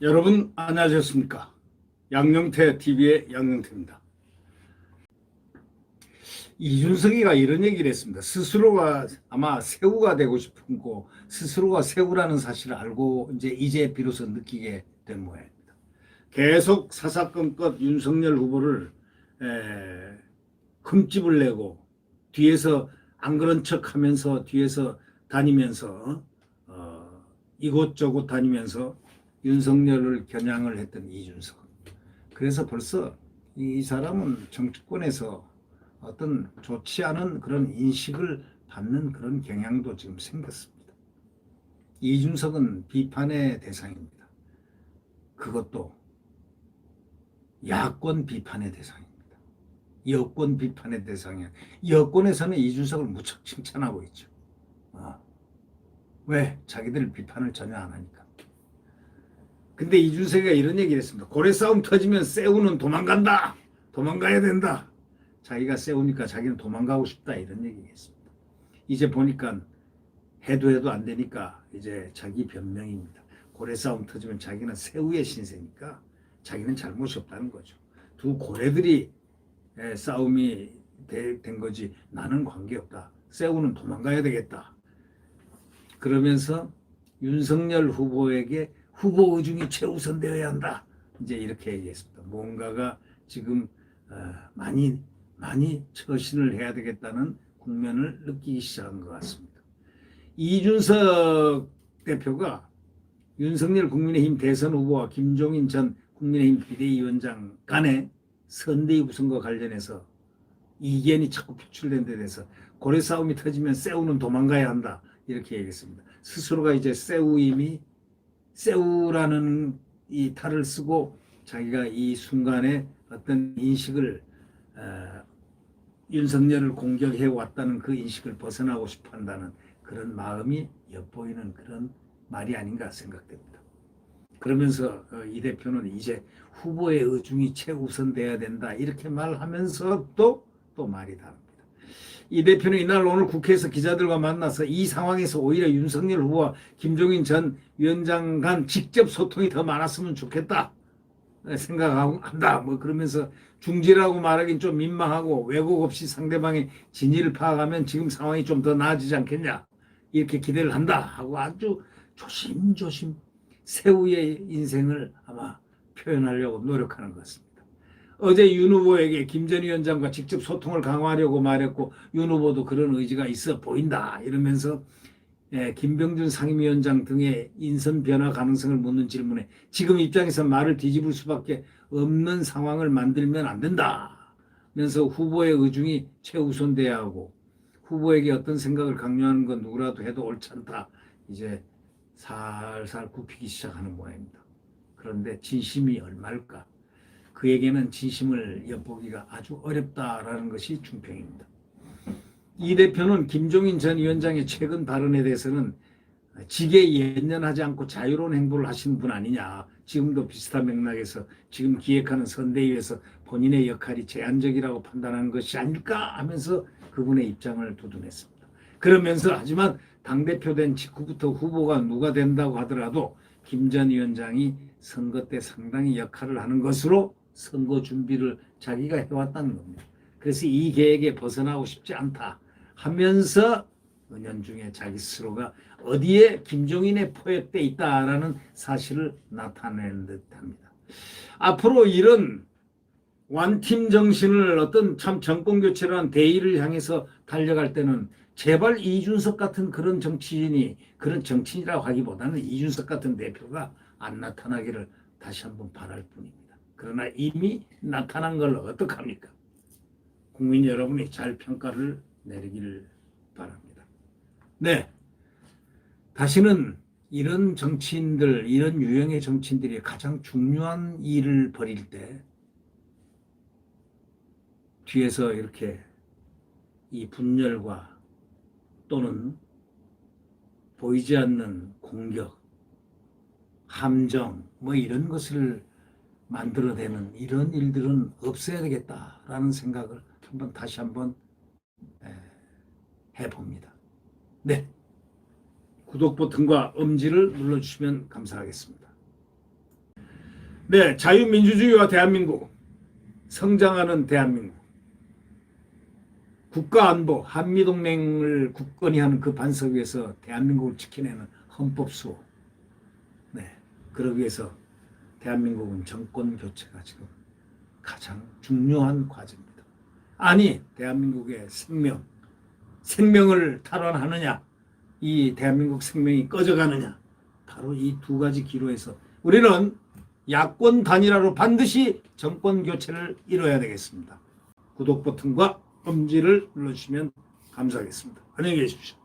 여러분 안녕하셨습니까? 양영태 TV의 양영태입니다. 이준석이가 이런 얘기를 했습니다. 스스로가 아마 새우가 되고 싶고 스스로가 새우라는 사실을 알고 이제 비로소 느끼게 된 모양입니다. 계속 사사건건 윤석열 후보를 흠집을 내고 뒤에서 안 그런 척하면서 뒤에서 다니면서 이곳저곳 다니면서 윤석열을 겨냥을 했던 이준석. 그래서 벌써 이 사람은 정치권에서 어떤 좋지 않은 그런 인식을 받는 그런 경향도 지금 생겼습니다. 이준석은 비판의 대상입니다. 그것도 야권 비판의 대상입니다. 여권 비판의 대상이야. 여권에서는 이준석을 무척 칭찬하고 있죠. 왜? 자기들 비판을 전혀 안 하니까. 근데 이준석이가 이런 얘기를 했습니다. 고래 싸움 터지면 새우는 도망간다. 도망가야 된다. 자기가 새우니까 자기는 도망가고 싶다. 이런 얘기 했습니다. 이제 보니까 해도 안 되니까 이제 자기 변명입니다. 고래 싸움 터지면 자기는 새우의 신세니까 자기는 잘못이 없다는 거죠. 두 고래들이 싸움이 된 거지 나는 관계없다. 새우는 도망가야 되겠다. 그러면서 윤석열 후보에게 후보 의중이 최우선되어야 한다. 이제 이렇게 얘기했습니다. 뭔가가 지금 많이 처신을 해야 되겠다는 국면을 느끼기 시작한 것 같습니다. 이준석 대표가 윤석열 국민의힘 대선 후보와 김종인 전 국민의힘 비대위원장 간의 선대위 구성과 관련해서 이견이 자꾸 표출된 데 대해서 고래 싸움이 터지면 새우는 도망가야 한다. 이렇게 얘기했습니다. 스스로가 이제 새우라는 이 탈을 쓰고 자기가 이 순간에 어떤 인식을 윤석열을 공격해 왔다는 그 인식을 벗어나고 싶어 한다는 그런 마음이 엿보이는 그런 말이 아닌가 생각됩니다. 그러면서 이 대표는 이제 후보의 의중이 최우선돼야 된다 이렇게 말하면서 또 말이 다릅니다. 이 대표는 이날 오늘 국회에서 기자들과 만나서 이 상황에서 오히려 윤석열 후보와 김종인 전 위원장 간 직접 소통이 더 많았으면 좋겠다 생각한다. 그러면서 중지라고 말하긴 좀 민망하고 왜곡 없이 상대방의 진위를 파악하면 지금 상황이 좀 더 나아지지 않겠냐 이렇게 기대를 한다 하고 아주 조심조심 새우의 인생을 아마 표현하려고 노력하는 것 같습니다. 어제 윤 후보에게 김 전 위원장과 직접 소통을 강화하려고 말했고 윤 후보도 그런 의지가 있어 보인다 이러면서 김병준 상임위원장 등의 인선 변화 가능성을 묻는 질문에 지금 입장에서 말을 뒤집을 수밖에 없는 상황을 만들면 안 된다 면서 후보의 의중이 최우선돼야 하고 후보에게 어떤 생각을 강요하는 건 누구라도 해도 옳지 않다 이제 살살 굽히기 시작하는 모양입니다. 그런데 진심이 얼마일까? 그에게는 진심을 엿보기가 아주 어렵다라는 것이 중평입니다. 이 대표는 김종인 전 위원장의 최근 발언에 대해서는 직에 연연하지 않고 자유로운 행보를 하시는 분 아니냐. 지금도 비슷한 맥락에서 지금 기획하는 선대위에서 본인의 역할이 제한적이라고 판단하는 것이 아닐까 하면서 그분의 입장을 두둔했습니다. 그러면서 하지만 당대표 된 직후부터 후보가 누가 된다고 하더라도 김 전 위원장이 선거 때 상당히 역할을 하는 것으로 선거 준비를 자기가 해왔다는 겁니다. 그래서 이 계획에 벗어나고 싶지 않다 하면서 은연중에 자기 스스로가 어디에 김종인에 포획돼 있다라는 사실을 나타내는 듯합니다. 앞으로 이런 완팀 정신을 어떤 참 정권교체라는 대의를 향해서 달려갈 때는 제발 이준석 같은 그런 정치인이라고 하기보다는 이준석 같은 대표가 안 나타나기를 다시 한번 바랄 뿐입니다. 그러나 이미 나타난 걸 어떡합니까? 국민 여러분이 잘 평가를 내리기를 바랍니다. 네, 다시는 이런 정치인들, 이런 유형의 정치인들이 가장 중요한 일을 벌일 때 뒤에서 이렇게 이 분열과 또는 보이지 않는 공격, 함정 이런 것을 만들어내는 이런 일들은 없어야 되겠다라는 생각을 다시 한번 해봅니다. 네. 구독 버튼과 엄지를 눌러주시면 감사하겠습니다. 네. 자유민주주의와 대한민국, 성장하는 대한민국, 국가안보, 한미동맹을 굳건히 하는 그 반석 위에서 대한민국을 지켜내는 헌법수호. 네. 그러기 위해서 대한민국은 정권 교체가 지금 가장 중요한 과제입니다. 아니, 대한민국의 생명을 탈환하느냐, 이 대한민국 생명이 꺼져가느냐, 바로 이 두 가지 기로에서 우리는 야권 단일화로 반드시 정권 교체를 이뤄야 되겠습니다. 구독 버튼과 엄지를 눌러주시면 감사하겠습니다. 안녕히 계십시오.